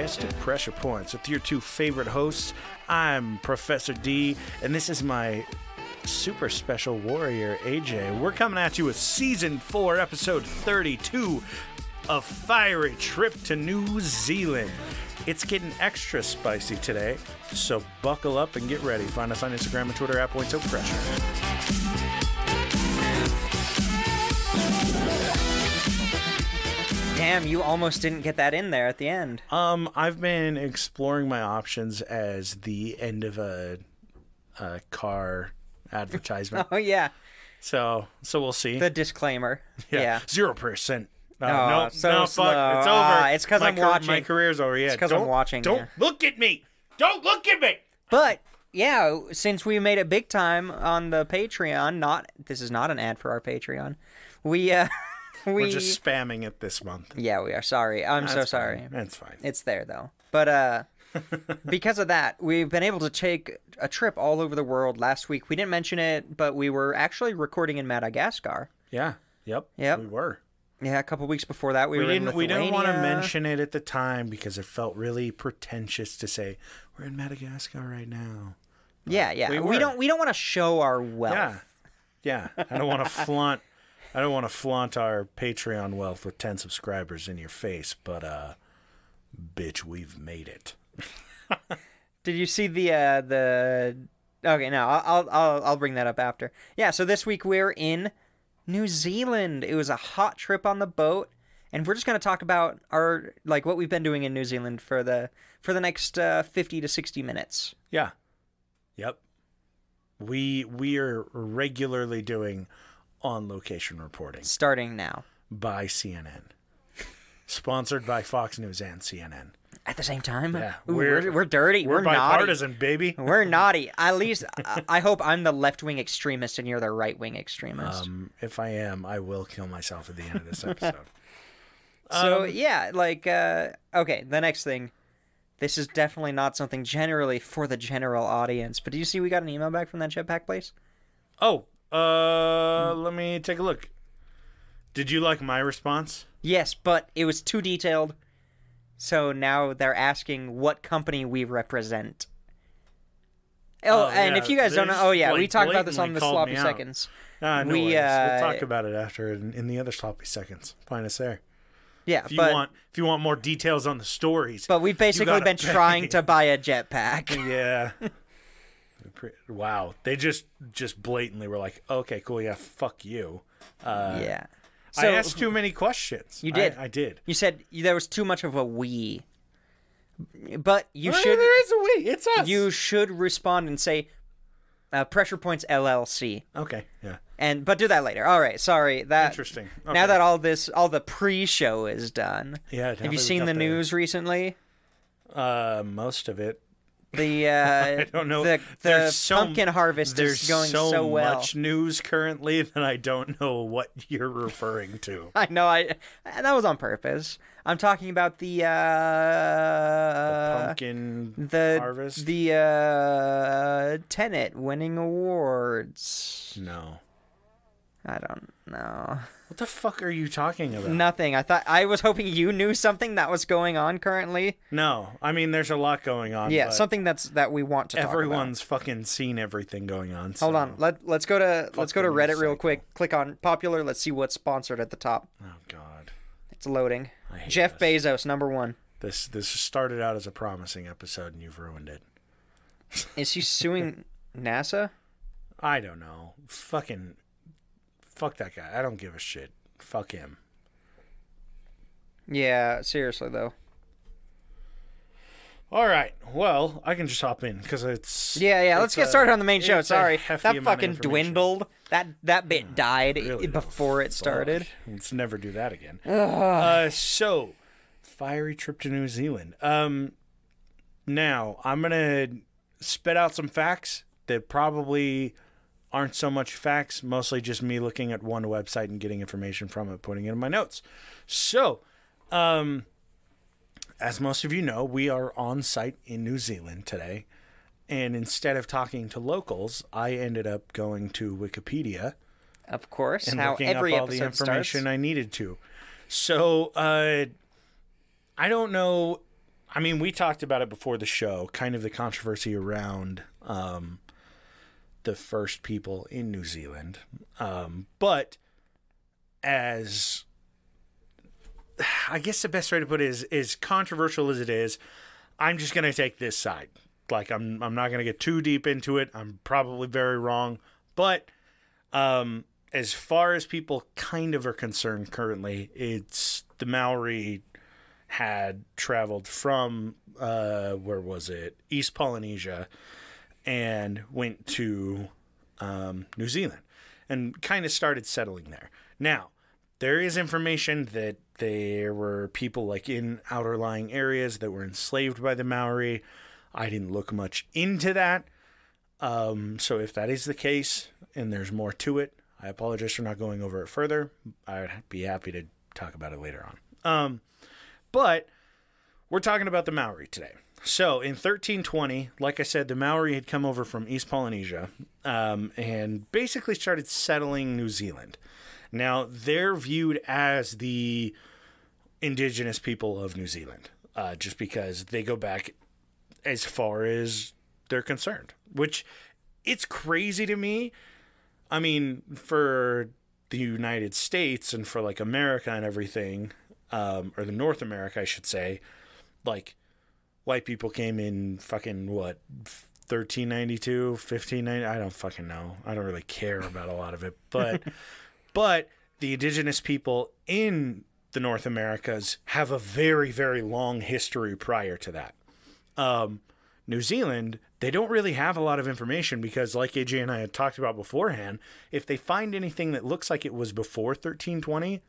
Majestic Pressure Points with your two favorite hosts. I'm Professor D, and this is my super special warrior, AJ. We're coming at you with Season 4, Episode 32 of Fiery Trip to New Zealand. It's getting extra spicy today, so buckle up and get ready. Find us on Instagram and Twitter at Points of Pressure. Damn, you almost didn't get that in there at the end. I've been exploring my options as the end of a car advertisement. Oh, yeah. So we'll see. The disclaimer. Yeah. 0%. No, fuck. It's over. It's because I'm watching. My career's over. Yeah. It's because I'm watching. Don't look at me. Don't look at me. But yeah, since we made it big time on the Patreon, this is not an ad for our Patreon. We're just spamming it this month. Yeah, we are. Sorry. I'm so sorry. Fine. That's fine. It's there, though. But because of that, we've been able to take a trip all over the world. Last week, we didn't mention it, but we were actually recording in Madagascar. Yeah. Yep. We were. Yeah, a couple weeks before that, we were in Lithuania. We didn't want to mention it at the time because it felt really pretentious to say, we're in Madagascar right now. But yeah. We don't want to show our wealth. Yeah. I don't want to flaunt... I don't want to flaunt our Patreon wealth with 10 subscribers in your face, but, bitch, we've made it. Did you see the, okay, no, I'll bring that up after. Yeah, so this week we're in New Zealand. It was a hot trip on the boat, and we're just going to talk about what we've been doing in New Zealand for the next 50 to 60 minutes. Yeah. Yep. We are regularly doing on-location reporting. Starting now. By CNN. Sponsored by Fox News and CNN. At the same time? Yeah. Ooh, we're dirty. We're bipartisan, naughty. Baby. We're naughty. At least, I hope I'm the left-wing extremist and you're the right-wing extremist. If I am, I will kill myself at the end of this episode. Okay, the next thing. This is definitely not something generally for the general audience, but do you see we got an email back from that jetpack place? Oh, let me take a look. Did you like my response? Yes, but it was too detailed. So now they're asking what company we represent. If you guys don't know, we talked about this on the Sloppy Seconds. No worries. We'll talk about it after in the other Sloppy Seconds. Find us there. Yeah, if you want more details on the stories. But we've basically been trying to buy a jetpack. Yeah. Wow, they just blatantly were like, okay, cool, yeah, fuck you. Yeah. So, I asked too many questions. You did. I did. You said there was too much of a we. But should. There is a we. It's us. You should respond and say, Pressure Points LLC. Okay, yeah. But do that later. All right, sorry. Interesting. Okay. Now that all the pre-show is done. Yeah. Have you seen the news recently? Most of it. I don't know. The pumpkin harvest is going so well. There's so much news currently that I don't know what you're referring to. I know. That was on purpose. I'm talking about the pumpkin harvest. The Tenet winning awards. No. I don't know. What the fuck are you talking about? Nothing. I was hoping you knew something that was going on currently. No, I mean there's a lot going on. Yeah, something that we want to talk about. Everyone's fucking seen everything going on. Hold on. Let's go to Reddit real quick. Click on popular. Let's see what's sponsored at the top. Oh God. It's loading. Jeff Bezos, #1. This started out as a promising episode and you've ruined it. Is he suing NASA? I don't know. Fuck that guy. I don't give a shit. Fuck him. Yeah, seriously, though. All right. Well, I can just hop in because it's... Yeah. Let's get started on the main show. Sorry. That fucking dwindled. That bit died really before it started. Let's never do that again. So, fiery trip to New Zealand. Now, I'm going to spit out some facts that probably... aren't so much facts, mostly just me looking at one website and getting information from it, putting it in my notes. So, as most of you know, we are on site in New Zealand today. And instead of talking to locals, I ended up going to Wikipedia. Of course, and how looking every up all episode the information starts. I needed to. So, I don't know I mean, we talked about it before the show, kind of the controversy around the first people in New Zealand. But as I guess the best way to put it is controversial as it is, I'm just going to take this side. Like, I'm not going to get too deep into it. I'm probably very wrong. But as far as people kind of are concerned currently, it's the Maori had traveled from, where was it? East Polynesia, and went to New Zealand and kind of started settling there. Now, there is information that there were people like in outer lying areas that were enslaved by the Maori. I didn't look much into that. So if that is the case and there's more to it, I apologize for not going over it further. I'd be happy to talk about it later on. But we're talking about the Maori today. So in 1320, like I said, the Maori had come over from East Polynesia and basically started settling New Zealand. Now, they're viewed as the indigenous people of New Zealand, just because they go back as far as they're concerned, which it's crazy to me. I mean, for the United States and for like America and everything, or the North America, I should say, like white people came in fucking what, 1392, 1590, I don't fucking know. I don't really care about a lot of it, but the indigenous people in the North Americas have a very, very long history prior to that. New Zealand, they don't really have a lot of information because, like AJ and I had talked about beforehand, if they find anything that looks like it was before 1320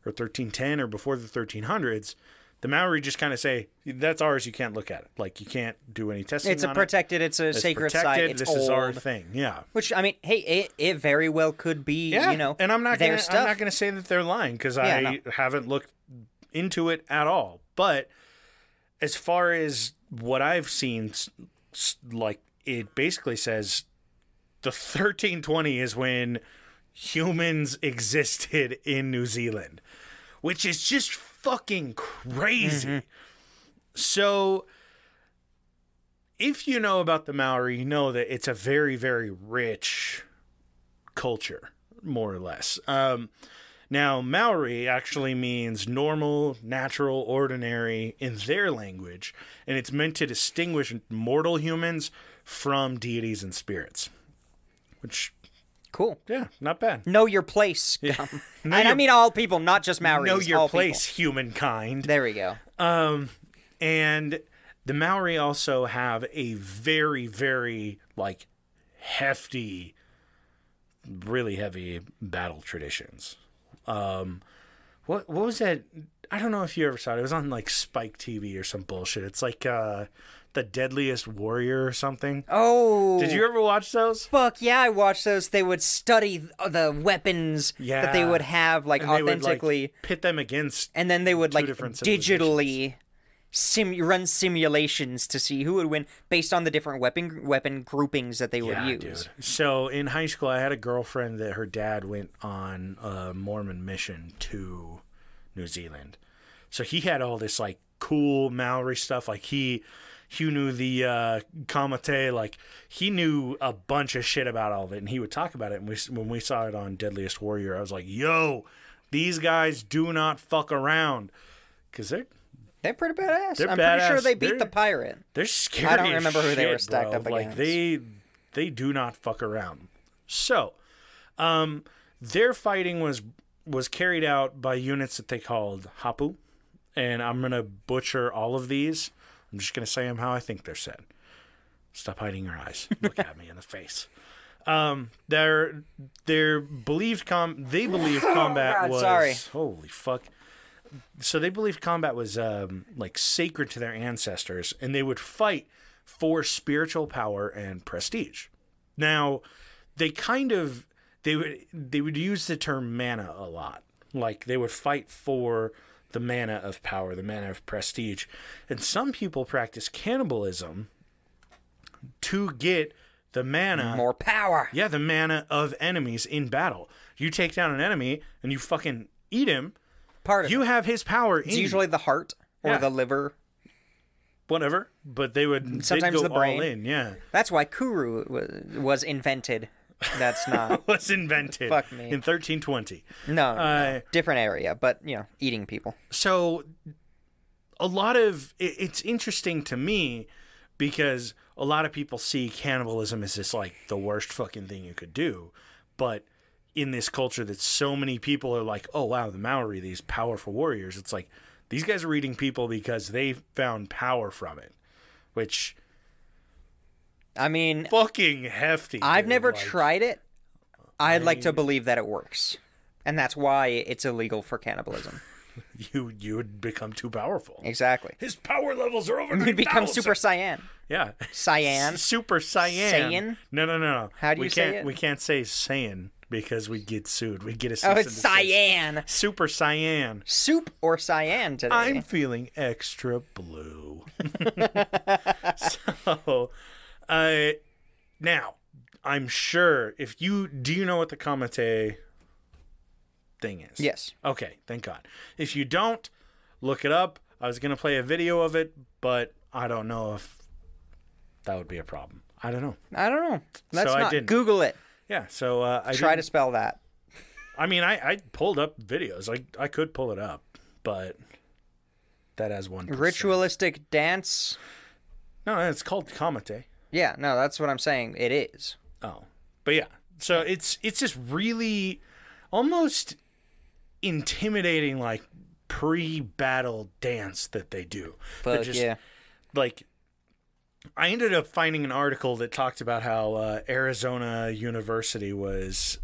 or 1310 or before the 1300s, the Maori just kind of say, that's ours, you can't look at it. Like, you can't do any testing It's a protected, it's a sacred site, it's this old. Is our thing, yeah. Which, I mean, hey, it very well could be, yeah. you know, and I'm not their gonna, stuff. I'm not going to say that they're lying because I haven't looked into it at all. But as far as what I've seen, like, it basically says the 1320 is when humans existed in New Zealand, which is just fucking crazy. Mm-hmm. So if you know about the Maori, you know that it's a very, very rich culture, more or less. Now, Maori actually means normal, natural, ordinary in their language, and it's meant to distinguish mortal humans from deities and spirits. Which, cool. Yeah, not bad. Know your place. Yeah. And I mean all people, not just Maoris. Know your all place, people. humankind. There we go. And the Maori also have a very, very, like, hefty, really heavy battle traditions. What was that? I don't know if you ever saw it. It was on like Spike TV or some bullshit. It's like The Deadliest Warrior or something. Oh. Did you ever watch those? Fuck yeah, I watched those. They would study the weapons that they would have, like, and authentically. They would, like, pit them against and then they would, like, different digitally run simulations to see who would win based on the different weapon groupings that they would use. Dude. So in high school, I had a girlfriend that her dad went on a Mormon mission to New Zealand. So he had all this, like, cool Maori stuff. Like, he knew the kamate. Like, he knew a bunch of shit about all of it, and he would talk about it. And when we saw it on Deadliest Warrior, I was like, yo, these guys do not fuck around. Because they're pretty badass. They're I'm badass. pretty sure they beat the pirate. They're scary. I don't remember who they were stacked bro. up against. Like, they do not fuck around. So, their fighting was carried out by units that they called hapu, and I'm gonna butcher all of these. I'm just gonna say them how I think they're said. Stop hiding your eyes. Look at me in the face. Their believed combat was sorry. Holy fuck. So they believed combat was like sacred to their ancestors, and they would fight for spiritual power and prestige. Now, they would use the term mana a lot. Like, they would fight for the mana of power, the mana of prestige. And some people practice cannibalism to get the mana, more power. Yeah, the mana of enemies in battle. You take down an enemy and you fucking eat him. Part of you it. have his power. It's usually the heart or the liver. whatever, but they'd Sometimes go the brain. all in. Yeah, That's why kuru was invented. That's not was invented. Fuck me. In 1320. No, different area, but eating people. So a lot of it's interesting to me because a lot of people see cannibalism as this like the worst fucking thing you could do, but in this culture that so many people are like, oh wow, the Maori, these powerful warriors, it's like these guys are eating people because they found power from it, which I mean, fucking hefty. I've dude. never Like, tried it. I'd like to believe that it works, and that's why it's illegal for cannibalism. You would become too powerful. Exactly. His power levels are over. You'd become 9,000. Super Saiyan. Yeah. Cyan. Super Saiyan. Saiyan? No. How do you say it? We can't say Saiyan because we'd get sued. We'd get a cease Oh, and it's desist. cyan. Super Cyan. Soup or cyan today? I'm feeling extra blue. So, now, I'm sure do you know what the Kamate thing is? Yes. Okay, thank God. If you don't, look it up. I was going to play a video of it, but I don't know if that would be a problem. I don't know. Let's So I not didn't. Google it. Yeah, so I Try to spell that. I mean, I pulled up videos. I could pull it up, but that has 1%. Ritualistic dance. No, it's called Kamate. Yeah, no, that's what I'm saying. It is. Oh, but yeah. So it's this really almost intimidating like pre-battle dance that they do. Fuck yeah. Like, I ended up finding an article that talked about how Arizona University was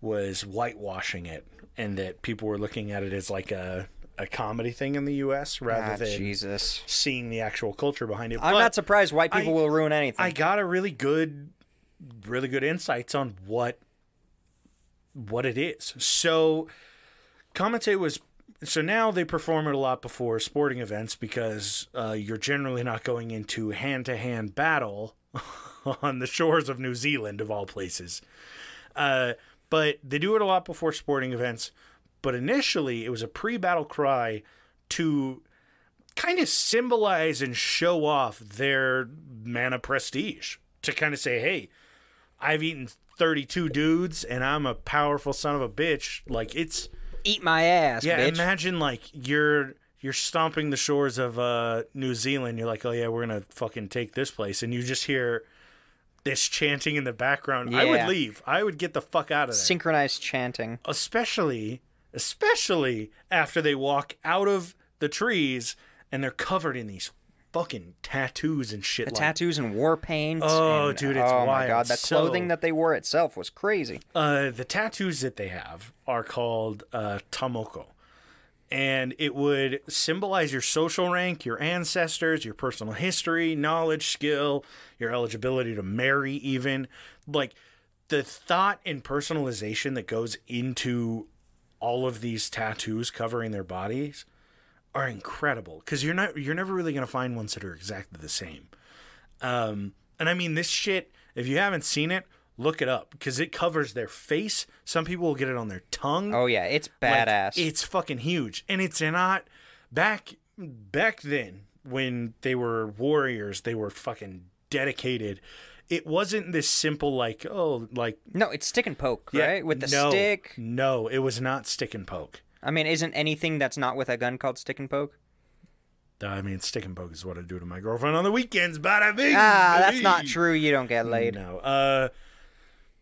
whitewashing it, and that people were looking at it as like a comedy thing in the U.S. rather than Jesus. seeing the actual culture behind it. I'm not surprised white people will ruin anything. I got a really good insights on what it is. So Kamate was... So now they perform it a lot before sporting events because you're generally not going into hand-to-hand battle on the shores of New Zealand, of all places. But they do it a lot before sporting events. But initially, it was a pre-battle cry to kind of symbolize and show off their man of prestige. To kind of say, hey, I've eaten 32 dudes, and I'm a powerful son of a bitch. Like, it's... Eat my ass, yeah, bitch. imagine like you're stomping the shores of New Zealand. You're like, oh yeah, we're gonna fucking take this place, and you just hear this chanting in the background. Yeah. I would leave. I would get the fuck out of there. Synchronized chanting. Especially after they walk out of the trees and they're covered in these fucking tattoos and shit. The tattoos and war paint. Oh, and, dude, it's oh wild. my god, the clothing that they wore itself was crazy. The tattoos that they have are called tamoko. And it would symbolize your social rank, your ancestors, your personal history, knowledge, skill, your eligibility to marry even. Like, the thought and personalization that goes into all of these tattoos covering their bodies are incredible. Because you're never really going to find ones that are exactly the same. And I mean, this shit, if you haven't seen it, look it up, because it covers their face. Some people will get it on their tongue. Oh yeah, it's badass. Like, it's fucking huge. And it's not... Back then, when they were warriors, they were fucking dedicated. It wasn't this simple, like, oh, like... No, it's stick and poke, yeah, right? With the stick. No, it was not stick and poke. I mean, isn't anything that's not with a gun called stick and poke? I mean, stick and poke is what I do to my girlfriend on the weekends, bada bing! That's not true. You don't get laid. No.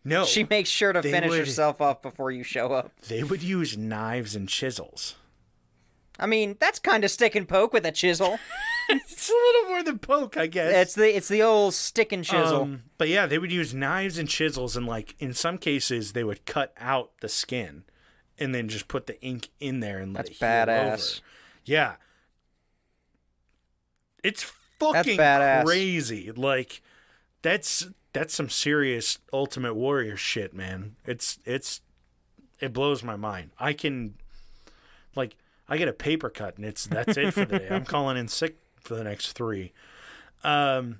No. She makes sure to finish herself off before you show up. They would use knives and chisels. I mean, that's kind of stick and poke with a chisel. It's a little more than poke, I guess. It's the old stick and chisel. But yeah, they would use knives and chisels, and like in some cases, they would cut out the skin and then just put the ink in there and let it heal badass. over. Yeah. It's fucking crazy. Like, that's some serious Ultimate Warrior shit, man. It blows my mind. I get a paper cut and that's it for the day. I'm calling in sick for the next 3. But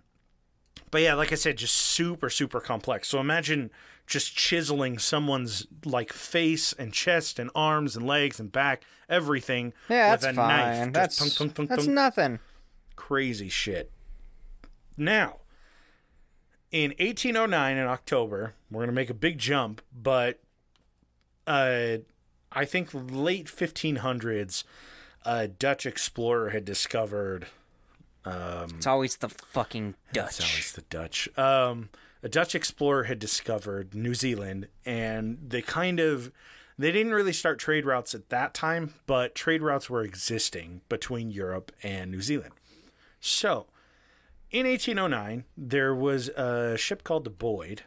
yeah, like I said, just super, super complex. So imagine just chiseling someone's like face and chest and arms and legs and back, everything. Yeah, with that's a fine. knife. That's just tunk, tunk, tunk, that's tunk. nothing. Crazy shit. Now, in 1809 in October, we're going to make a big jump, but I think late 1500s, a Dutch explorer had discovered... it's always the fucking Dutch. It's always the Dutch. A Dutch explorer had discovered New Zealand, and they didn't really start trade routes at that time, but trade routes were existing between Europe and New Zealand. So, in 1809, there was a ship called the Boyd,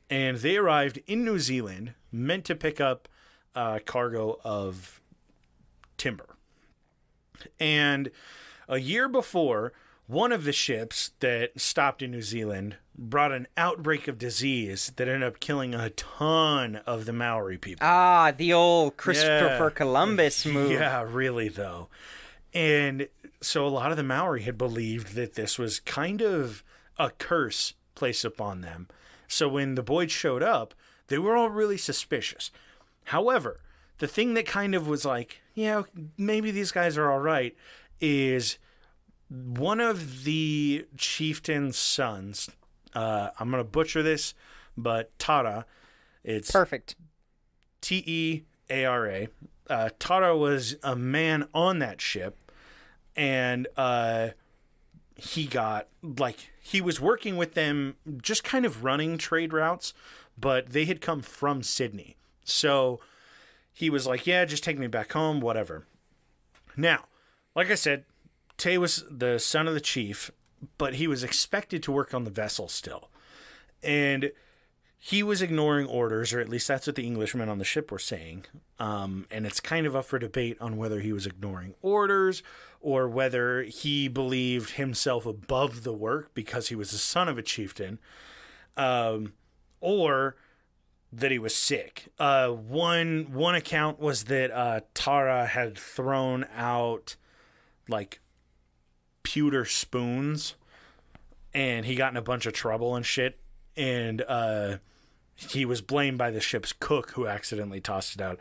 and they arrived in New Zealand, meant to pick up a cargo of timber. And a year before, one of the ships that stopped in New Zealand brought an outbreak of disease that ended up killing a ton of the Maori people. Ah, the old Christopher Columbus move. Yeah, really, though. And so a lot of the Maori had believed that this was kind of a curse placed upon them. So when the Boyd showed up, they were all really suspicious. However, the thing that kind of was like, yeah, maybe these guys are all right, is one of the chieftain's sons, I'm going to butcher this, but Tara, it's... Perfect. Teara. Tara was a man on that ship, and he was working with them, just kind of running trade routes, but they had come from Sydney. So he was like, yeah, just take me back home, whatever. Now, like I said, Tay was the son of the chief, but he was expected to work on the vessel still. And he was ignoring orders, or at least that's what the Englishmen on the ship were saying. And it's kind of up for debate on whether he was ignoring orders or whether he believed himself above the work because he was the son of a chieftain, or that he was sick. One account was that Tara had thrown out like pewter spoons, and he got in a bunch of trouble and shit, and he was blamed by the ship's cook who accidentally tossed it out.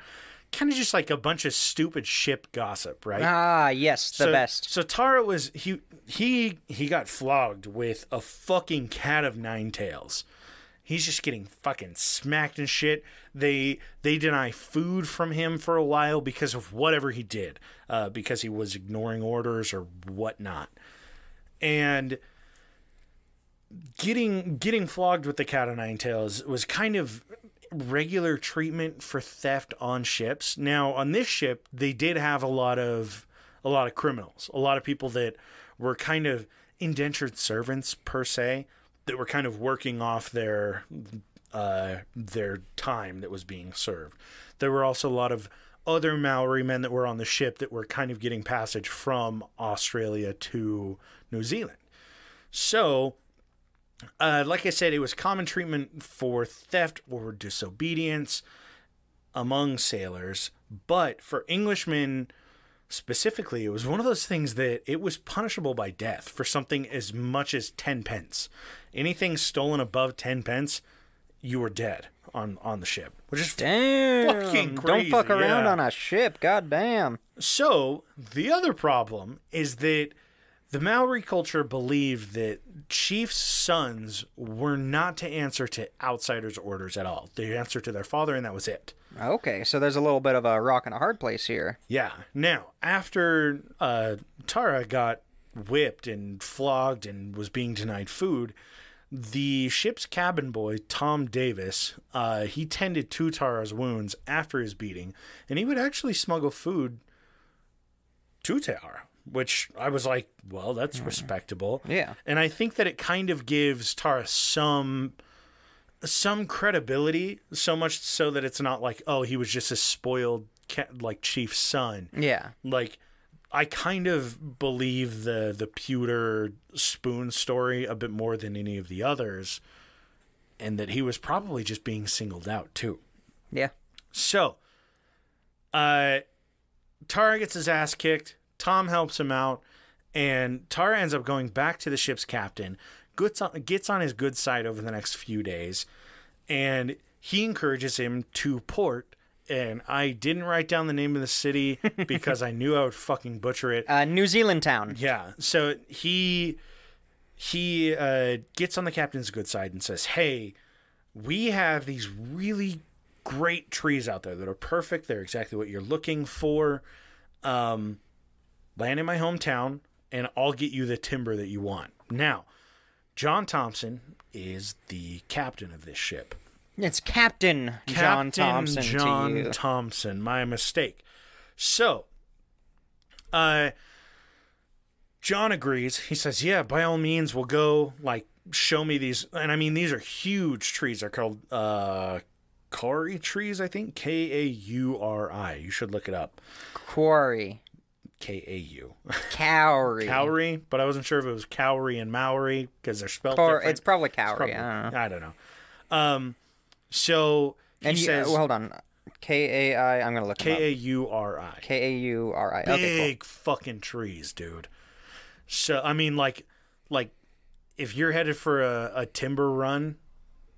Kind of just like a bunch of stupid ship gossip, right? Ah, yes, the best. So Tara was he got flogged with a fucking cat of nine tails. He's just getting fucking smacked and shit. They deny food from him for a while because of whatever he did, because he was ignoring orders or whatnot. And getting flogged with the cat of nine tails was kind of regular treatment for theft on ships. Now, on this ship, they did have a lot of criminals, a lot of people that were kind of indentured servants per se, that were kind of working off their time that was being served. There were also a lot of other Maori men that were on the ship that were kind of getting passage from Australia to New Zealand. So, like I said, it was common treatment for theft or disobedience among sailors, but for Englishmen specifically, it was one of those things that it was punishable by death for something as much as 10 pence. Anything stolen above 10 pence, you were dead on the ship, which is fucking crazy. Don't fuck around on a ship, goddamn. So, the other problem is that the Maori culture believed that chiefs' sons were not to answer to outsiders' orders at all. They answered to their father, and that was it. Okay, so there's a little bit of a rock and a hard place here. Yeah. Now, after Tara got whipped and flogged and was being denied food, the ship's cabin boy, Tom Davis, he tended to Tara's wounds after his beating, and he would actually smuggle food to Tara, which I was like, well, that's respectable. Yeah. And I think that it kind of gives Tara some credibility, so much so that it's not like, oh, he was just a spoiled chief's son. Yeah. Like, I kind of believe the pewter spoon story a bit more than any of the others, and that he was probably just being singled out too. Yeah. So, Tara gets his ass kicked. Tom helps him out, and Tara ends up going back to the ship's captain, gets on his good side over the next few days, and he encourages him to port and I didn't write down the name of the city because I knew I would fucking butcher it. New Zealand town. Yeah. So he gets on the captain's good side and says, "Hey, we have these really great trees out there that are perfect. They're exactly what you're looking for. Land in my hometown, and I'll get you the timber that you want." Now, John Thompson is the captain of this ship. It's Captain John Thompson. John Thompson. My mistake. So, John agrees. He says, "Yeah, by all means, we'll go. Like, show me these." And I mean, these are huge trees. They're called kauri trees, I think. Kauri. You should look it up. Quarry. Kau. Kauri. Kauri, but I wasn't sure if it was Kauri and Maori because they're spelled different. It's probably Kauri. I don't know. So he says, hold on. Kai. I'm gonna look. Kauri. Kauri. Big Okay, cool. fucking trees, dude. So I mean, like, if you're headed for a timber run,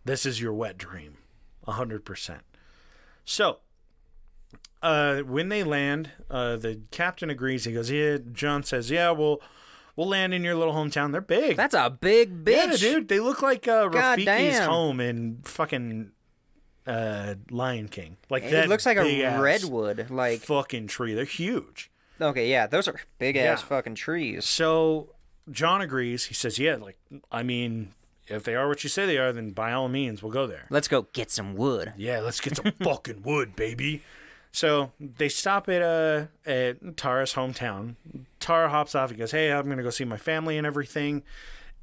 this is your wet dream, 100%. So. When they land, the captain agrees. He goes, "Yeah." John says, "Yeah, we'll land in your little hometown." They're big. That's a big bitch. Yeah, dude. They look like Rafiki's damn. home in fucking Lion King. Like It that. looks like a big-ass redwood. Like fucking tree. They're huge. Okay, yeah, those are big ass fucking trees. So John agrees. He says, "Yeah, like, I mean, if they are what you say they are, then by all means, we'll go there. Let's go get some wood." Yeah, let's get some fucking wood, baby." So they stop at Tara's hometown. Tara hops off. He goes, "Hey, I'm going to go see my family and everything."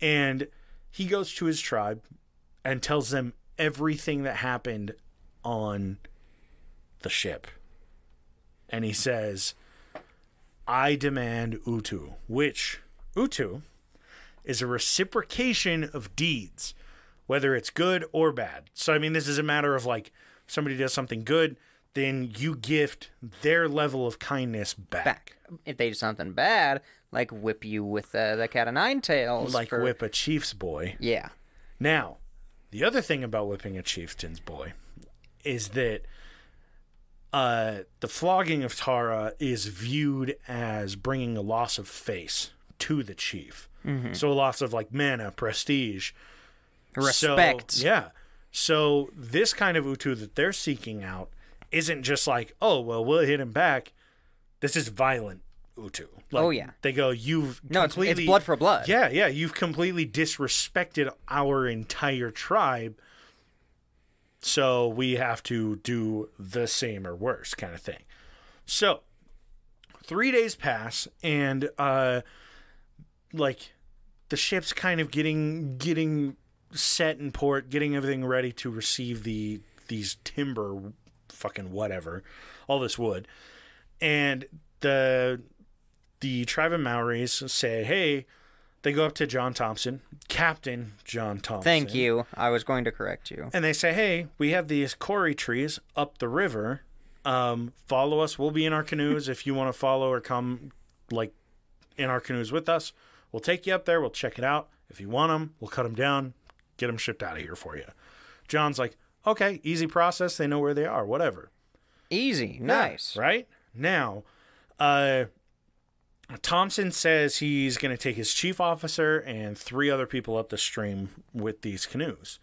And he goes to his tribe and tells them everything that happened on the ship. And he says, "I demand utu," which utu is a reciprocation of deeds, whether it's good or bad. So, I mean, this is a matter of like somebody does something good, then you gift their level of kindness back. If they do something bad, like whip you with the cat of nine tails. Like whip a chief's boy. Yeah. Now, the other thing about whipping a chieftain's boy is that the flogging of Tara is viewed as bringing a loss of face to the chief. Mm-hmm. So a loss of like mana, prestige. Respect. So, yeah. So this kind of utu that they're seeking out isn't just like, "Oh, well, we'll hit him back." This is violent utu. Like, oh, yeah. They go, "You've completely... it's blood for blood." Yeah, yeah. You've completely disrespected our entire tribe, so we have to do the same or worse kind of thing. So 3 days pass, and like the ship's kind of getting set in port, getting everything ready to receive these timber fucking whatever, all this wood. And the tribe of Maoris say, "Hey," they go up to John Thompson, Captain John Thompson. Thank you. I was going to correct you. And they say, "Hey, we have these kauri trees up the river. Follow us. We'll be in our canoes. If you want to follow or come like in our canoes with us, we'll take you up there. We'll check it out. If you want them, we'll cut them down, get them shipped out of here for you." John's like, "Okay, easy process. They know where they are. Whatever." Easy. Nice. Yeah, right? Now, Thompson says he's going to take his chief officer and 3 other people up the stream with these canoes.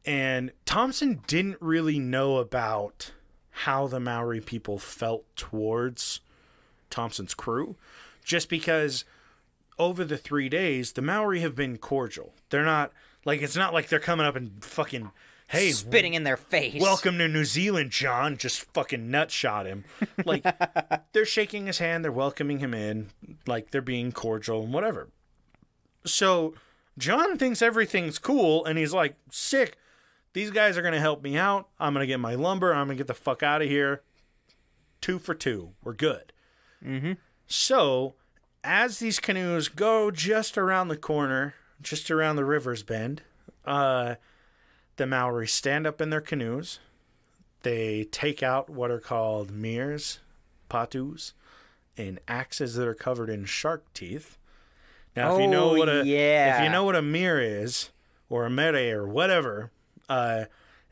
And Thompson didn't really know about how the Maori people felt towards Thompson's crew, just because over the 3 days, the Maori have been cordial. They're not, like, it's not like they're coming up and fucking, "Hey, spitting in their face. Welcome to New Zealand, John." Just fucking nutshot him. Like, they're shaking his hand, they're welcoming him in, like they're being cordial and whatever. So John thinks everything's cool, and he's like, "Sick. These guys are going to help me out. I'm going to get my lumber. I'm going to get the fuck out of here. 2 for 2. We're good." Mm-hmm. So as these canoes go just around the corner, just around the river's bend, the Maori stand up in their canoes. They take out what are called mears, patus, and axes that are covered in shark teeth. Now, if you know what a mere is, or a mere or whatever,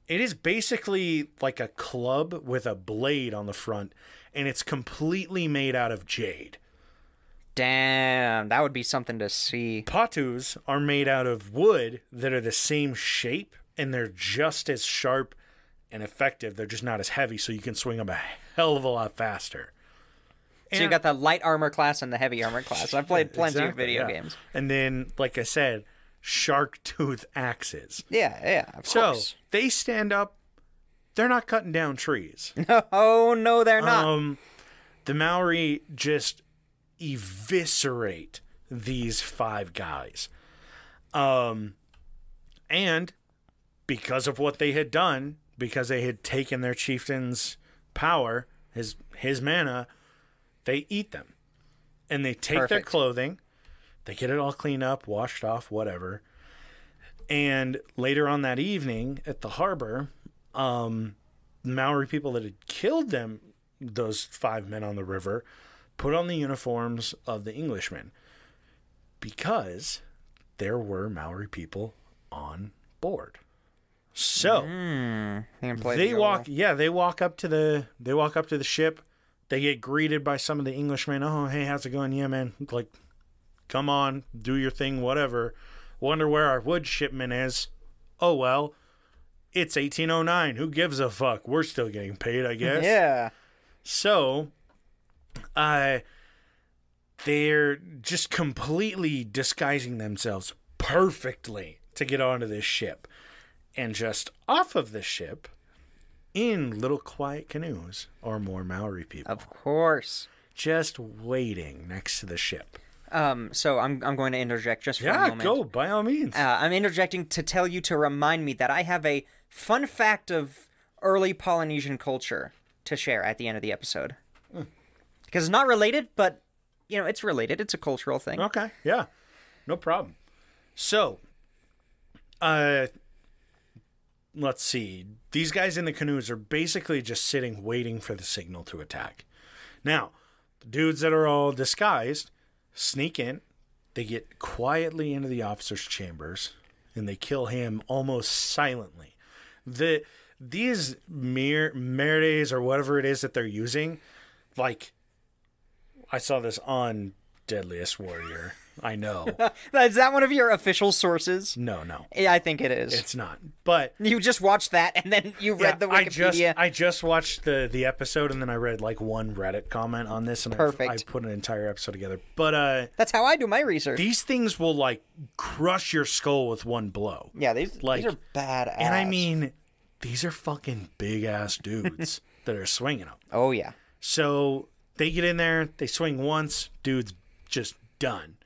It is basically like a club with a blade on the front, and it's completely made out of jade. Damn, that would be something to see. Patus are made out of wood that are the same shape, and they're just as sharp and effective. They're just not as heavy, so you can swing them a hell of a lot faster. So you got the light armor class and the heavy armor class. I've played plenty of video games. And then, like I said, shark tooth axes. Yeah, of course. So they stand up. They're not cutting down trees. Oh, no, they're not. The Maori just eviscerate these 5 guys. And because of what they had done, because they had taken their chieftain's power, his mana, they eat them. And they take their clothing, they get it all cleaned up, washed off, whatever. And later on that evening at the harbor, Maori people that had killed them, those 5 men on the river, put on the uniforms of the Englishmen because there were Maori people on board. So they walk up to the ship. They get greeted by some of the Englishmen. Oh, hey, how's it going? Yeah, man. Like, come on, do your thing, whatever. Wonder where our wood shipment is. Oh, well, it's 1809. Who gives a fuck? We're still getting paid, I guess. Yeah. So, they're just completely disguising themselves perfectly to get onto this ship. And just off of the ship, in little quiet canoes, are more Maori people. Of course. Just waiting next to the ship. So I'm going to interject just for a moment. Yeah, go, by all means. I'm interjecting to tell you to remind me that I have a fun fact of early Polynesian culture to share at the end of the episode. Because it's not related, but, it's related. It's a cultural thing. Okay, yeah. No problem. So, let's see. These guys in the canoes are basically just sitting waiting for the signal to attack. Now, the dudes that are all disguised sneak in. They get quietly into the officer's chambers, and they kill him almost silently. These meres or whatever it is that they're using, like, I saw this on Deadliest Warrior. I know. Is that one of your official sources? No. Yeah, I think it is. It's not. But you just watched that and then you read the Wikipedia. I just watched the episode and then I read like one Reddit comment on this and I put an entire episode together. But that's how I do my research. These things will like crush your skull with one blow. Yeah, these are badass. And I mean, these are fucking big ass dudes that are swinging them. Oh yeah. So they get in there, they swing once, dude's just done.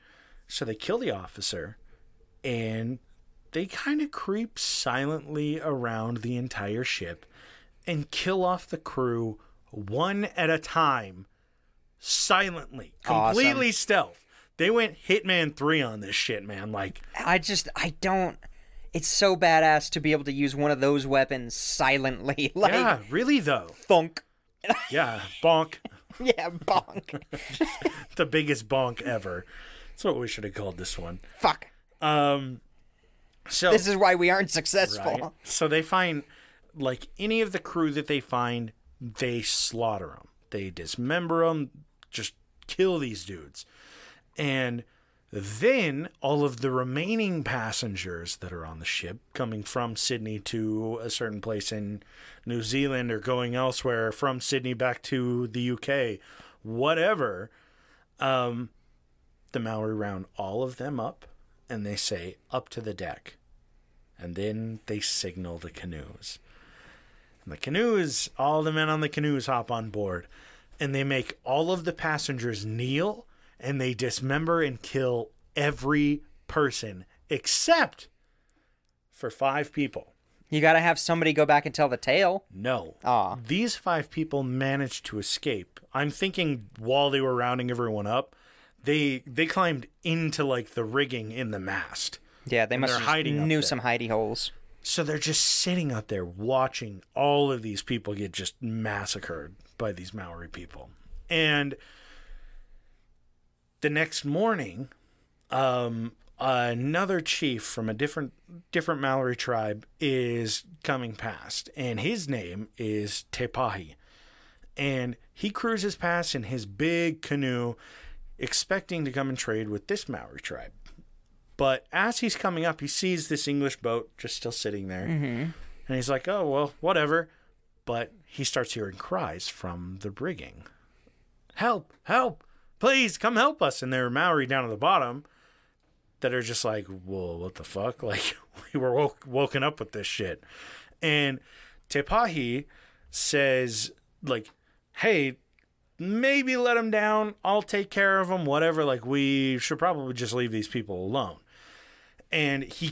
So they kill the officer, and they kind of creep silently around the entire ship and kill off the crew one at a time, silently, completely stealth. They went Hitman 3 on this shit, man. Like, it's so badass to be able to use one of those weapons silently. Like, yeah, really though. Thunk. Yeah, bonk. Yeah, bonk. The biggest bonk ever. That's what we should have called this one. Fuck. So this is why we aren't successful. Right? So they find, like, any of the crew that they find, they slaughter them. They dismember them, just kill these dudes. And then all of the remaining passengers that are on the ship, coming from Sydney to a certain place in New Zealand or going elsewhere, from Sydney back to the UK, whatever, the Maori round all of them up and they say, up to the deck. And then they signal the canoes. And the canoes, all the men on the canoes hop on board. And they make all of the passengers kneel and they dismember and kill every person except for 5 people. You gotta have somebody go back and tell the tale. No. Aw. These 5 people managed to escape. I'm thinking while they were rounding everyone up, they climbed into like the rigging in the mast. Yeah, they must have knew some hidey holes. So they're just sitting up there watching all of these people get just massacred by these Maori people. And the next morning, another chief from a different Maori tribe is coming past, and his name is Te Pahi. And he cruises past in his big canoe, expecting to come and trade with this Maori tribe. But as he's coming up, he sees this English boat just still sitting there. Mm-hmm. And he's like, oh, well, whatever. But he starts hearing cries from the rigging. Help, help, please come help us. And there are Maori down at the bottom that are just like, whoa, what the fuck? Like, we were woken up with this shit. And Te Pahi says, like, hey, maybe let him down. I'll take care of him, whatever. Like, we should probably just leave these people alone. And he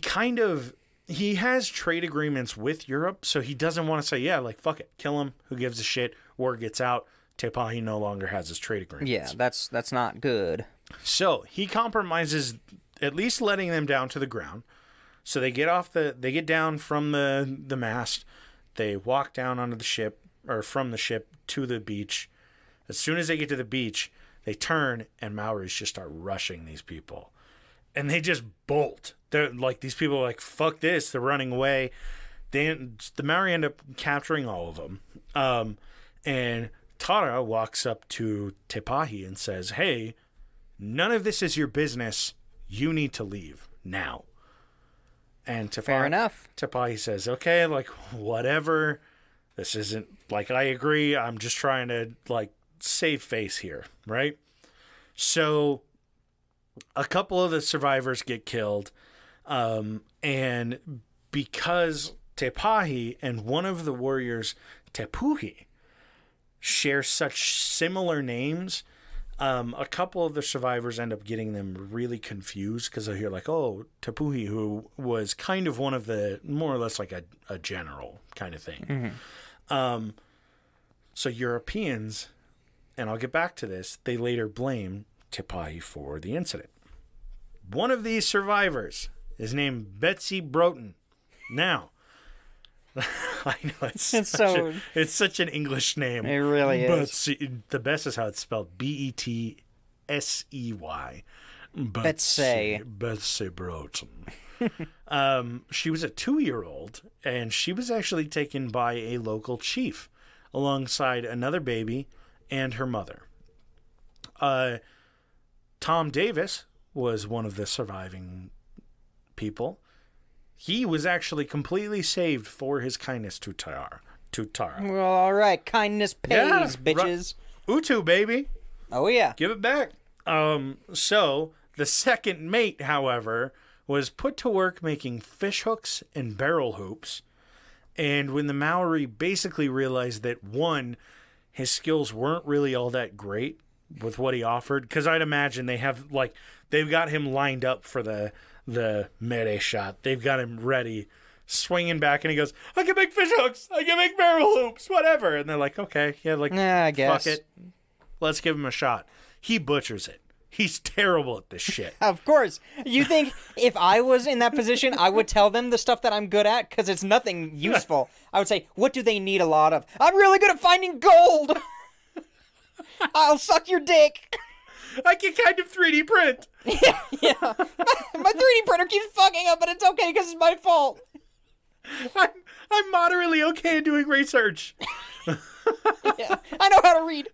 has trade agreements with Europe, so he doesn't want to say, yeah, like, fuck it, kill him. Who gives a shit? Word gets out. Te Pahi no longer has his trade agreements. Yeah, that's not good. So he compromises at least letting them down to the ground. So they get down from the mast. They walk down onto the ship, or from the ship to the beach. As soon as they get to the beach, they turn, and Maoris just start rushing these people. And they just bolt. They're like, these people are like, fuck this. They're running away. The Maori end up capturing all of them. And Tara walks up to Te Pahi and says, hey, none of this is your business. You need to leave now. And Fair enough. Te Pahi says, okay, like, whatever. This isn't, like, I agree. I'm just trying to, like, save face here, right? So a couple of the survivors get killed. And because Te Pahi and one of the warriors, Te Puhi, share such similar names, a couple of the survivors end up getting them really confused because they hear like, oh, Te Puhi, who was kind of one of the, more or less like a general kind of thing. Mm-hmm. So Europeans, and I'll get back to this, they later blame Te Pahi for the incident. One of these survivors is named Betsy Broughton. Now, I know it's such an English name. It really is. But the best is how it's spelled. Betsey. Betsy Broughton. She was a 2-year-old, and she was actually taken by a local chief alongside another baby and her mother. Tom Davis was one of the surviving people. He was actually completely saved for his kindness to Tara. Well, all right. Kindness pays, bitches. Utu, baby. Oh, yeah. Give it back. So the second mate, however, was put to work making fish hooks and barrel hoops. And when the Maori basically realized that, one, his skills weren't really all that great with what he offered, because I'd imagine they've got him lined up for the mere shot. They've got him ready, swinging back, and he goes, I can make fish hooks, I can make barrel hoops, whatever. And they're like, okay, yeah, like, I guess. Fuck it, let's give him a shot. He butchers it. He's terrible at this shit. Of course. You think if I was in that position, I would tell them the stuff that I'm good at? Because it's nothing useful. I would say, what do they need a lot of? I'm really good at finding gold. I'll suck your dick. I can kind of 3D print. Yeah. My 3D printer keeps fucking up, but it's okay because it's my fault. I'm moderately okay at doing research. Yeah, I know how to read.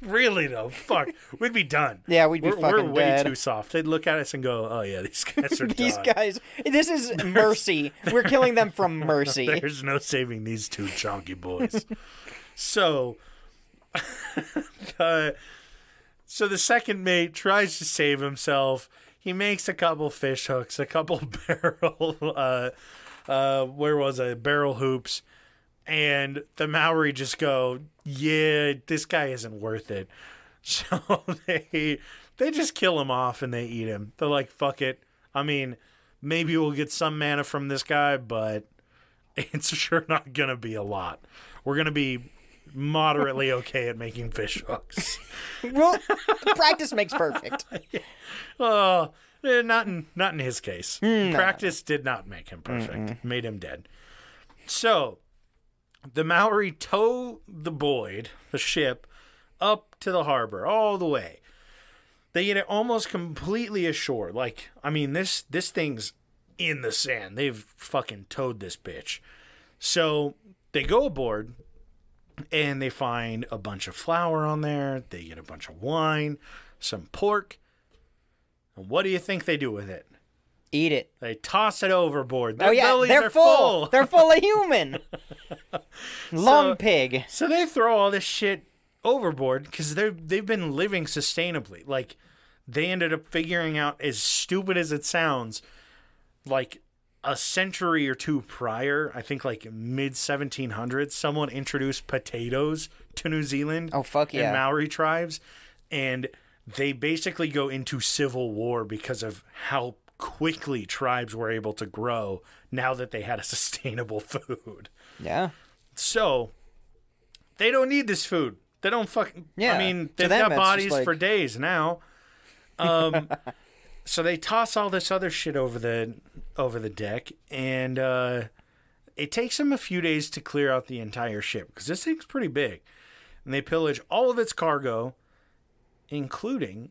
Really though, fuck, we'd be done. Yeah, we'd be fucking dead. We're way too soft. They'd look at us and go, "Oh yeah, these guys are these done. guys. This is mercy. We're killing them from mercy. There's no saving these two chunky boys." So, so the second mate tries to save himself. He makes a couple fish hooks, a couple barrel, barrel hoops. And the Maori just go, yeah, this guy isn't worth it. So they just kill him off and they eat him. They're like, fuck it. I mean, maybe we'll get some mana from this guy, but it's sure not going to be a lot. We're going to be moderately okay at making fish hooks. Well, practice makes perfect. Not in his case. No. Practice did not make him perfect. Made him dead. So the Maori tow the Boyd, the ship, up to the harbor, all the way. They get it almost completely ashore. Like, I mean, this thing's in the sand. They've fucking towed this bitch. So they go aboard and they find a bunch of flour on there. They get a bunch of wine, some pork. And what do you think they do with it? Eat it. They toss it overboard. Their oh yeah, bellies they're are full. They're full of human. Long pig. So they throw all this shit overboard because they've been living sustainably. Like, they ended up figuring out, as stupid as it sounds, like a century or two prior, I think like mid 1700s, someone introduced potatoes to New Zealand. Oh fuck yeah! And Maori tribes, and they basically go into civil war because of how quickly tribes were able to grow now that they had a sustainable food. Yeah. So they don't need this food. They don't fucking. Yeah. I mean, they've got bodies for days now. So they toss all this other shit over the deck, and it takes them a few days to clear out the entire ship because this thing's pretty big. And they pillage all of its cargo, including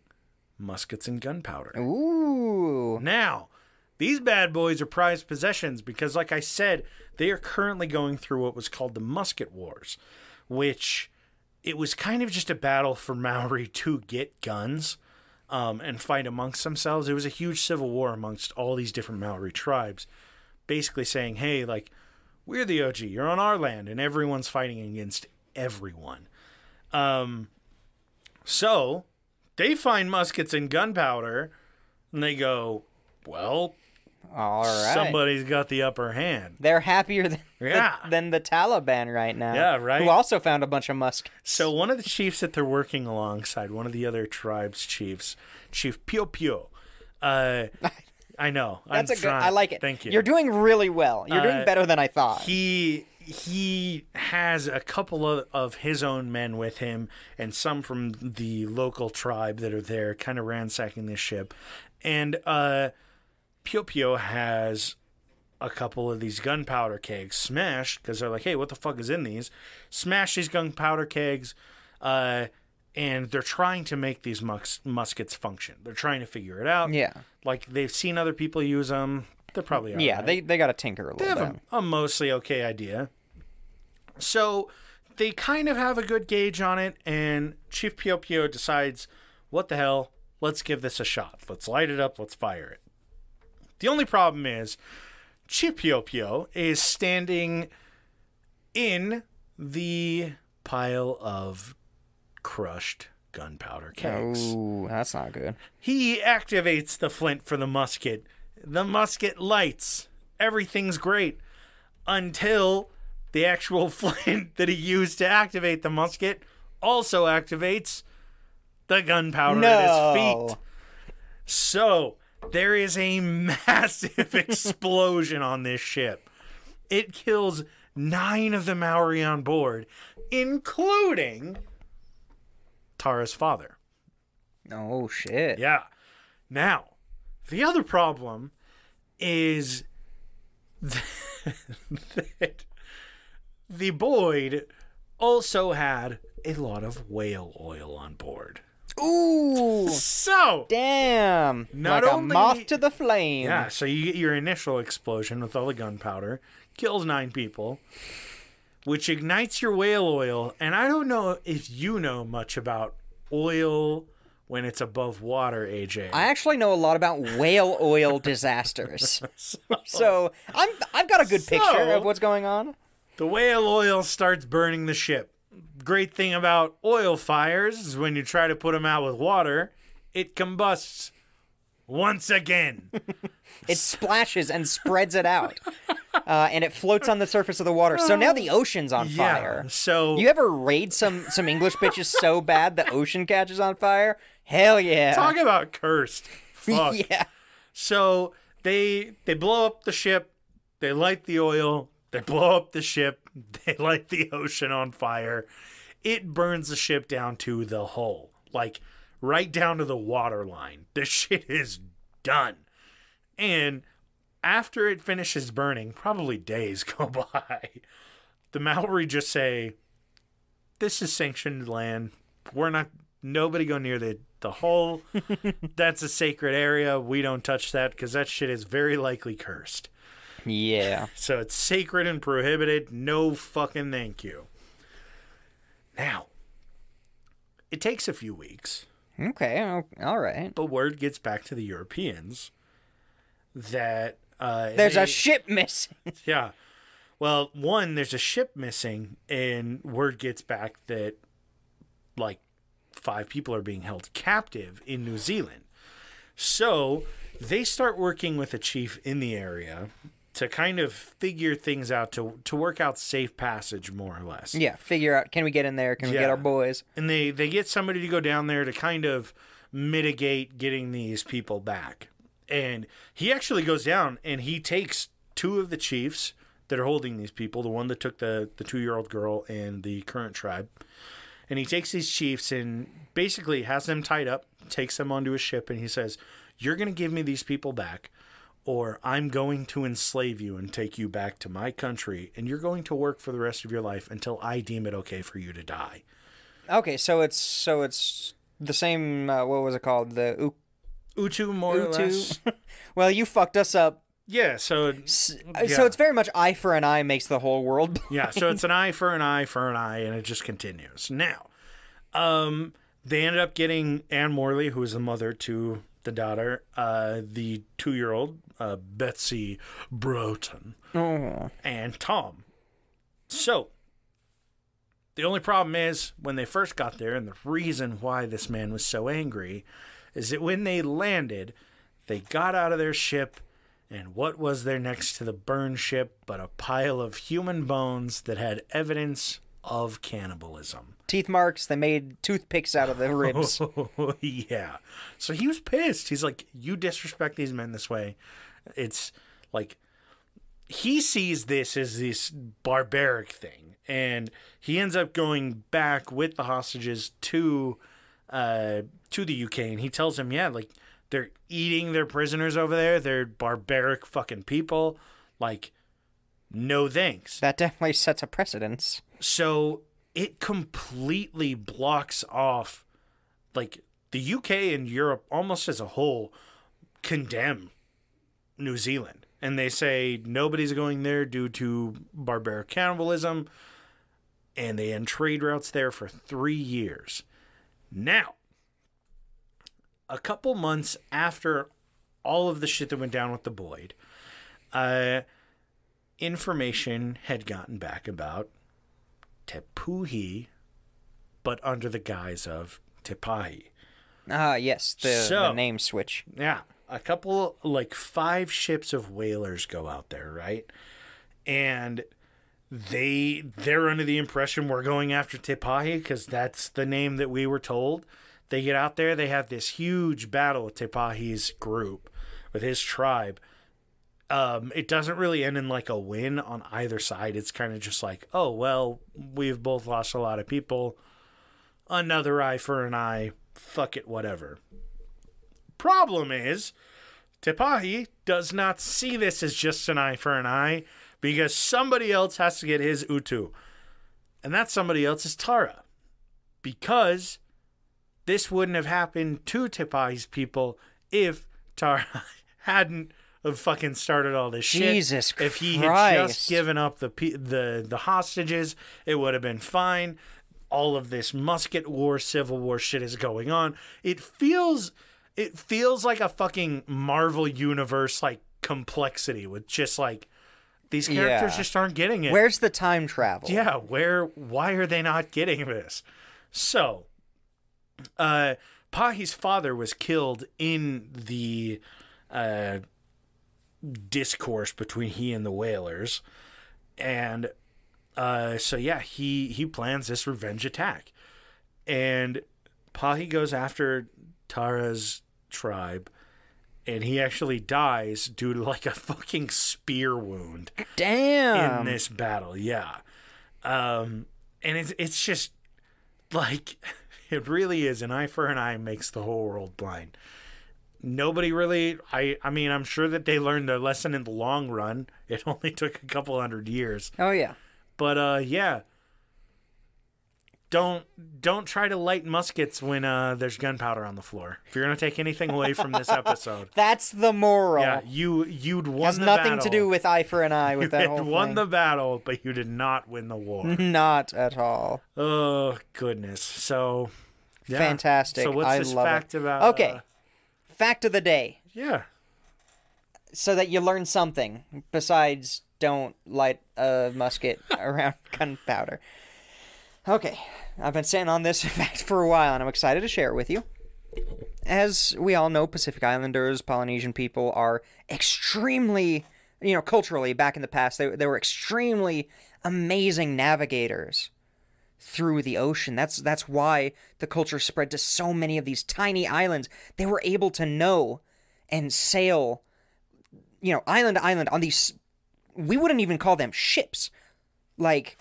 muskets and gunpowder. Ooh. Now, these bad boys are prized possessions because, like I said, they are currently going through what was called the Musket Wars, which it was kind of just a battle for Maori to get guns and fight amongst themselves. It was a huge civil war amongst all these different Maori tribes, basically saying, hey, like, we're the OG, you're on our land, and everyone's fighting against everyone. So they find muskets and gunpowder, and they go, well, all right, somebody's got the upper hand. They're happier than the Taliban right now. Yeah, right. Who also found a bunch of muskets. So one of the chiefs that they're working alongside, one of the other tribe's chiefs, Chief Pio Pio. I know. That's good. I like it. Thank you. You're doing really well. You're doing better than I thought. He has a couple of his own men with him and some from the local tribe that are there kind of ransacking this ship. And Pio Pio has a couple of these gunpowder kegs smashed because they're like, hey, what the fuck is in these? Smash these gunpowder kegs, and they're trying to make these muskets function. They're trying to figure it out. Yeah. Like, they've seen other people use them. They're probably all yeah, right. they got to tinker a little bit. They have a mostly okay idea. So they kind of have a good gauge on it, and Chief Pio Pio decides, what the hell, let's give this a shot. Let's light it up, let's fire it. The only problem is, Chief Pio Pio is standing in the pile of crushed gunpowder kegs. Oh, that's not good. He activates the flint for the musket. The musket lights. Everything's great. Until the actual flint that he used to activate the musket also activates the gunpowder at his feet. So there is a massive explosion on this ship. It kills 9 of the Maori on board, including Tara's father. Oh, shit. Yeah. Now, the other problem is that the Boyd also had a lot of whale oil on board. Ooh. So, damn. Not like only, a moth to the flame. Yeah, so you get your initial explosion with all the gunpowder, kills 9 people, which ignites your whale oil. And I don't know if you know much about oil when it's above water, AJ. I actually know a lot about whale oil disasters. So I've got a good picture of what's going on. The whale oil starts burning the ship. Great thing about oil fires is when you try to put them out with water, it combusts once again. It splashes and spreads it out. And it floats on the surface of the water. So now the ocean's on fire. So you ever raid some English bitches so bad the ocean catches on fire? Hell yeah. Talk about cursed. Fuck. Yeah. So they blow up the ship, they light the oil, they blow up the ship, they light the ocean on fire. It burns the ship down to the hull. Like, right down to the water line. The shit is done. And after it finishes burning, probably days go by, the Maori just say, this is sanctioned land. We're not nobody go near the hole. That's a sacred area. We don't touch that because that shit is very likely cursed. Yeah. So it's sacred and prohibited. No fucking thank you. Now, it takes a few weeks. Okay, all right. But word gets back to the Europeans that... There's a ship missing. Yeah. Well, one, there's a ship missing, and word gets back that, like, 5 people are being held captive in New Zealand. So they start working with a chief in the area to kind of figure things out, to work out safe passage, more or less. Yeah, figure out, can we get in there? Can we get our boys? And they get somebody to go down there to kind of mitigate getting these people back. And he actually goes down and he takes 2 of the chiefs that are holding these people, the one that took the 2-year-old girl and the current tribe. And he takes these chiefs and basically has them tied up, takes them onto a ship, and he says, "You're going to give me these people back, or I'm going to enslave you and take you back to my country, and you're going to work for the rest of your life until I deem it okay for you to die." Okay, so it's the same, what was it called? The Utu, more or less. Well, you fucked us up. Yeah, so it's very much eye for an eye makes the whole world blind. Yeah, so it's an eye for an eye for an eye, and it just continues. Now, they ended up getting Anne Morley, who is the mother to the daughter, the 2-year-old, Betsy Broughton, and Tom. So, the only problem is, when they first got there, and the reason why this man was so angry, is that when they landed, they got out of their ship, and what was there next to the burned ship but a pile of human bones that had evidence of cannibalism? Teeth marks, they made toothpicks out of the ribs. Yeah. So he was pissed. He's like, "You disrespect these men this way." It's like, he sees this as this barbaric thing, and he ends up going back with the hostages to the UK, and he tells them, yeah, like, they're eating their prisoners over there. They're barbaric fucking people. Like, no thanks. That definitely sets a precedence. So it completely blocks off, like, the UK and Europe almost as a whole condemn New Zealand. And they say nobody's going there due to barbaric cannibalism. And they end trade routes there for 3 years. Now, a couple months after all of the shit that went down with the Boyd, information had gotten back about Te Puhi, but under the guise of Te Pahi. Ah, yes, the name switch. Yeah, a couple, like 5 ships of whalers go out there, right? And they're under the impression we're going after Te Pahi because that's the name that we were told. They get out there, they have this huge battle with Te Pahi's group, with his tribe. It doesn't really end in like a win on either side. It's kind of just like, oh, well, we've both lost a lot of people. Another eye for an eye. Fuck it, whatever. Problem is, Te Pahi does not see this as just an eye for an eye because somebody else has to get his utu. And that somebody else is Tara. Because this wouldn't have happened to Te Pahi's people if Tara hadn't have fucking started all this shit. Jesus Christ. If he had just given up the hostages, it would have been fine. All of this musket war, civil war shit is going on. It feels like a fucking Marvel universe like complexity with just like these characters just aren't getting it. Where's the time travel? Yeah, why are they not getting this? So, Pahi's father was killed in the discourse between he and the whalers, and so yeah, he plans this revenge attack, and Pahi goes after Tara's tribe, and he actually dies due to like a fucking spear wound. Damn. In this battle, yeah, and it's just like. It really is. An eye for an eye makes the whole world blind. Nobody really... I mean, I'm sure that they learned their lesson in the long run. It only took a couple 100 years. Oh, yeah. But, yeah. don't try to light muskets when there's gunpowder on the floor. If you're gonna take anything away from this episode, that's the moral. Yeah, you'd won has the nothing battle. to do with eye for an eye with that You whole had thing. won the battle, but you did not win the war. Not at all. Oh goodness! So yeah. Fantastic. So what's I this love fact it. about? Okay, fact of the day. Yeah. So that you learn something besides don't light a musket around gunpowder. Okay, I've been sitting on this fact for a while, and I'm excited to share it with you. As we all know, Pacific Islanders, Polynesian people are extremely, culturally, back in the past, they were extremely amazing navigators through the ocean. That's why the culture spread to so many of these tiny islands. They were able to know and sail, island to island on these, we wouldn't even call them ships, like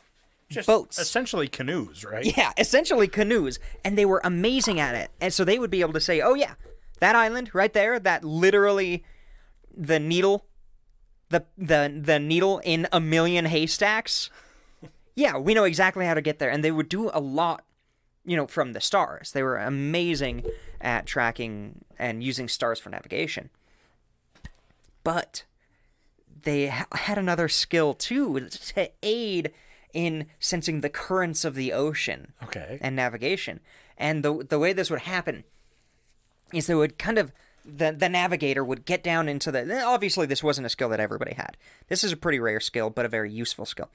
just boats. Essentially canoes, right? Yeah, essentially canoes. And they were amazing at it. And so they would be able to say, oh yeah, that island right there, that literally the needle, the needle in a million haystacks. Yeah, we know exactly how to get there. And they would do a lot, from the stars. They were amazing at tracking and using stars for navigation. But they had another skill too to aid in sensing the currents of the ocean. Okay. And navigation. And the way this would happen is they would kind of the navigator would get down into the, obviously this wasn't a skill that everybody had. This is a pretty rare skill, but a very useful skill.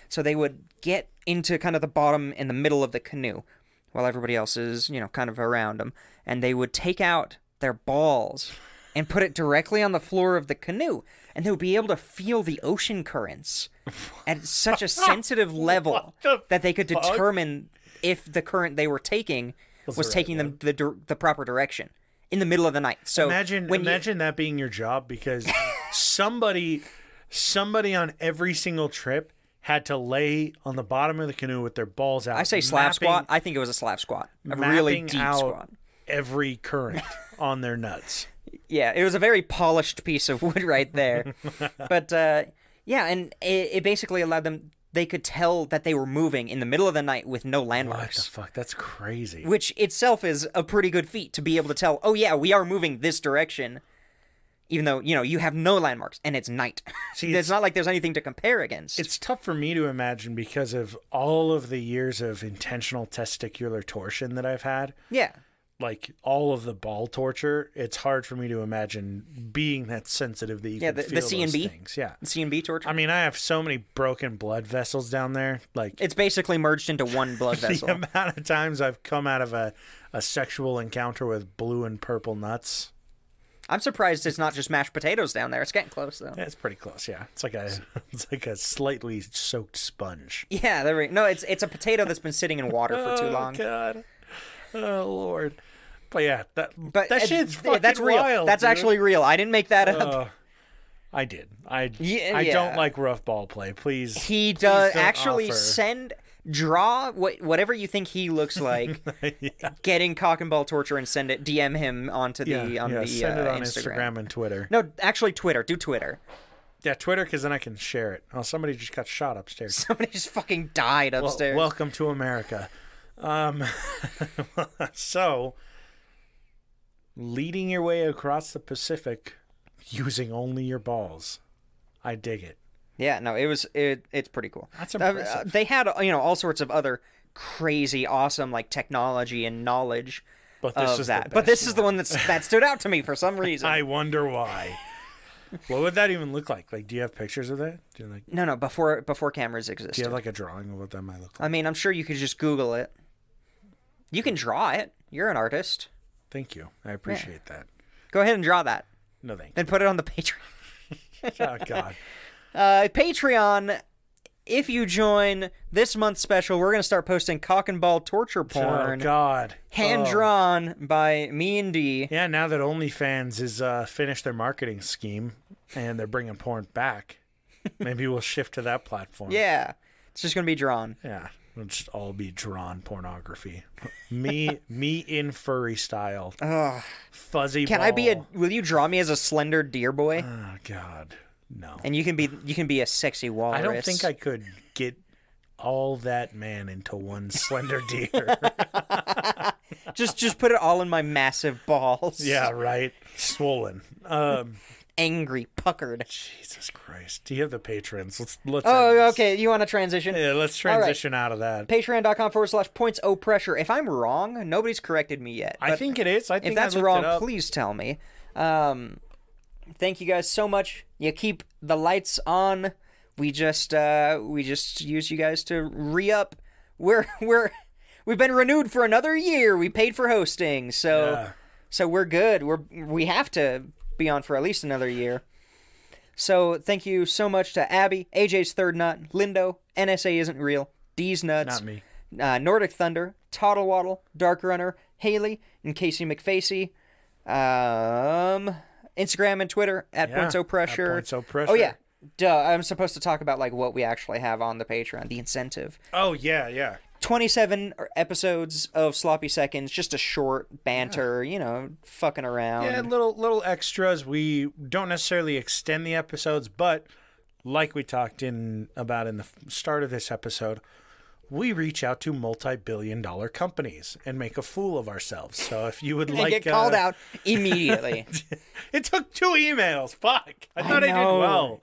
So they would get into kind of the bottom in the middle of the canoe while everybody else is, kind of around them, and they would take out their balls and put it directly on the floor of the canoe, and they would be able to feel the ocean currents at such a sensitive level that they could determine if the current they were taking was taking them the proper direction in the middle of the night. So imagine that being your job, because somebody on every single trip had to lay on the bottom of the canoe with their balls out. I say slap squat. I think it was a slap squat. A really deep squat. Every current on their nuts. Yeah, it was a very polished piece of wood right there. But, yeah, and it basically allowed them, they could tell that they were moving in the middle of the night with no landmarks. What the fuck? That's crazy. Which itself is a pretty good feat, to be able to tell, oh yeah, we are moving this direction, even though, you have no landmarks, and it's night. See, it's not like there's anything to compare against. It's tough for me to imagine because of all of the years of intentional testicular torsion that I've had. Yeah. Like, all of the ball torture, it's hard for me to imagine being that sensitive that you can feel those things. Yeah, the C&B torture. I mean, I have so many broken blood vessels down there. Like, it's basically merged into one blood vessel. The amount of times I've come out of a sexual encounter with blue and purple nuts. I'm surprised it's not just mashed potatoes down there. It's getting close, though. Yeah, it's pretty close, yeah. It's like a slightly soaked sponge. Yeah, it's a potato that's been sitting in water for too long. Oh, God. Oh, Lord. But yeah, that shit's fucking that's real. wild, That's dude. Actually real. I didn't make that up. I did. I don't like rough ball play. Please. He does actually draw whatever you think he looks like. Yeah. Getting cock and ball torture and DM him onto the send it on Instagram and Twitter. No, actually Twitter. Do Twitter. Yeah, Twitter, because then I can share it. Oh, somebody just got shot upstairs. Somebody just fucking died upstairs. Welcome to America. So, leading your way across the Pacific using only your balls. I dig it. Yeah, no, it's pretty cool. That's impressive. They had all sorts of other crazy, awesome like technology and knowledge but this is that. But this is the one that stood out to me for some reason. I wonder why. What would that even look like? Like, do you have pictures of that? No, before cameras existed. Do you have like a drawing of what that might look like? I mean, I'm sure you could just Google it. You can draw it. You're an artist. Thank you. I appreciate that. Go ahead and draw that. No, thank you. Then put it on the Patreon. Oh, God. Patreon, if you join this month's special, we're going to start posting cock and ball torture porn. Oh, God. Hand-drawn by me and D. Yeah, now that OnlyFans has finished their marketing scheme and they're bringing porn back, maybe we'll shift to that platform. Yeah. It's just going to be drawn. Yeah. It'll just all be drawn pornography. Me in furry style. Fuzzy ball. Will you draw me as a slender deer boy? Oh, God. No. And you can be a sexy walrus. I don't think I could get all that man into one slender deer. Just put it all in my massive balls. Yeah, right. Swollen. Angry, puckered. Jesus Christ. Do you have the patrons? Let's end Oh, this. okay. You want to transition? Yeah, let's transition out of that. Patreon.com/points-o-pressure. If I'm wrong, nobody's corrected me yet. I think it is. I think if that's I looked wrong, it up. please tell me. Thank you guys so much. You keep the lights on. We just use you guys to re-up. We've been renewed for another year. We paid for hosting, so we're good. We have to be on for at least another year. So thank you so much to Abby, AJ's Third Nut, Lindo, NSA Isn't Real, D's Nuts, Not me. Nordic Thunder, Toddlewaddle, Dark Runner, Haley, and Casey McFacey. Instagram and Twitter at PointsOPressure. PointsOPressure. Oh yeah, duh. I'm supposed to talk about like what we actually have on the Patreon, the incentive. Oh yeah. 27 episodes of Sloppy Seconds, just a short banter, fucking around. Yeah, little extras. We don't necessarily extend the episodes, but like we talked about in the start of this episode, we reach out to multi-billion-dollar companies and make a fool of ourselves. So if you would and like... get called out immediately. It took 2 emails. Fuck. I thought I did well.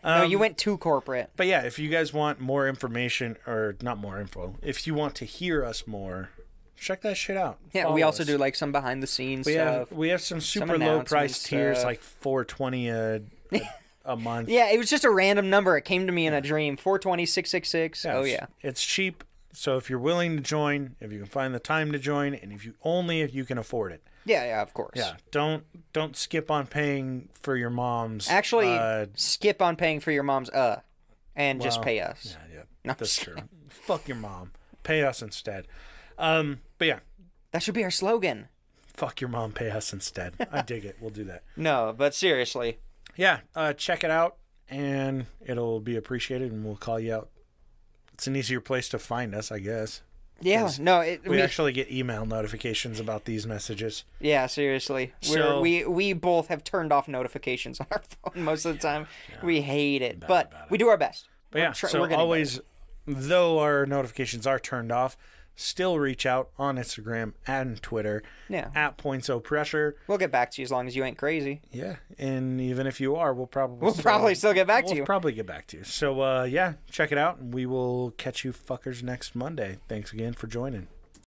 No, you went too corporate. But yeah, if you guys want more information, or not more info, if you want to hear us more, check that shit out. Yeah, Follow we also us. do like some behind the scenes We stuff. have some super low price tiers, like $4.20 a month. Yeah, it was just a random number. It came to me in a dream. 420 666. Yeah, Oh yeah. It's cheap. So if you're willing to join, if you can find the time to join, and if you can afford it. Yeah, of course. Yeah, don't skip on paying for your mom's. Actually, skip on paying for your mom's and just pay us. Yeah, No, that's true. Fuck your mom. Pay us instead. But yeah, that should be our slogan. fuck your mom. Pay us instead. I dig it. We'll do that. No, but seriously. Yeah, check it out, and it'll be appreciated, and we'll call you out. It's an easier place to find us, I guess. Yeah, no, We actually get email notifications about these messages. Yeah, seriously. We both have turned off notifications on our phone most of the time. Yeah, we hate it, but we do our best. But yeah, so always, though our notifications are turned off, still reach out on Instagram and Twitter at PointsOPressure. We'll get back to you as long as you ain't crazy. Yeah, and even if you are, we'll probably still get back to you. We'll probably get back to you. So yeah, check it out, and we will catch you fuckers next Monday. Thanks again for joining.